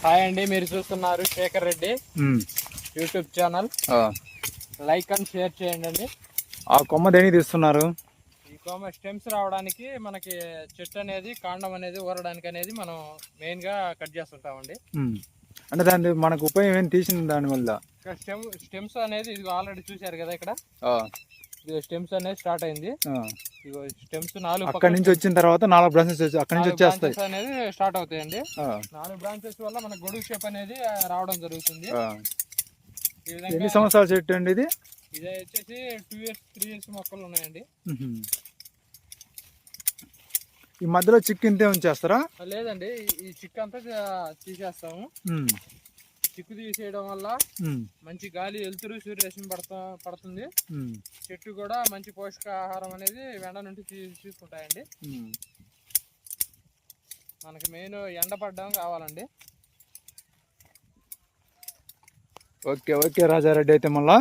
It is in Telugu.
హాయ్ అండి, మీరు చూస్తున్నారు Shekhar Reddy YouTube channel. Like and share చేయండి అండి. ఆ కొమ్మ దేనికి తీస్తున్నారు? ఈ కొమ్మ స్టెమ్స్ రావడానికి మనకి చెట్టు అనేది కాండం అనేది ఊరడానికి అనేది మనం మెయిన్ గా కట్ చేస్తుంటామండి. అంటే దాని మనకు ఉపయోగం ఏం తీసింది దానివల్ల? స్టెమ్స్ అనేది ఇది ఆల్రెడీ చూసారు కదా, ఇక్కడ స్టెమ్స్ అనేది స్టార్ట్ అయింది. స్టెమ్స్ 4 అక్కడి నుంచి వచ్చిన తర్వాత 4 బ్రాంచెస్ అక్కడి నుంచి వచ్చేస్తాయి అనేది స్టార్ట్ అవుతాయండి. 4 బ్రాంచెస్ వల్ల మనకు గొడుగు షేప్ అనేది రావడం జరుగుతుంది. ఎన్ని సంవత్సరాల చెట్టు అండి ఇది? ఇది వచ్చేసి 2 years 3 years మొక్కలు ఉన్నాయండి. ఈ మధ్యలో చిక్కు ఇంతే ఉంచేస్తారా? లేదండి, ఈ చిక్కు అంతా తీసేస్తాము. చిక్కు తీసేయడం వల్ల మంచి గాలి, వెలుతురు, సూర్యరశ్మి పడుతుంది. చెట్టు కూడా మంచి పోషకాహారం అనేది ఎండ నుండి తీసుకుంటాయండి. మనకి మెయిన్ ఎండ పడడం కావాలండి. ఓకే రాజారెడ్డి, అయితే మళ్ళా